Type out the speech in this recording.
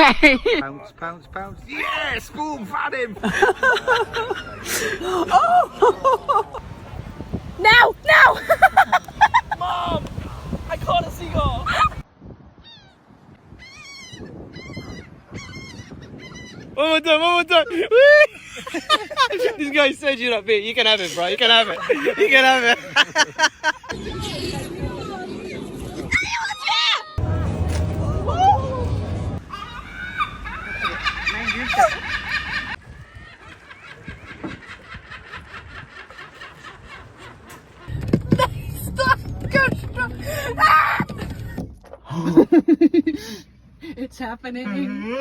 way. Pounce, pounce, pounce. Yes, boom, found him. Oh. Now, now. Mom, I caught a seagull. One more time. This guy said you're not big. You can have it, bro. You can have it. You can have it. It's happening.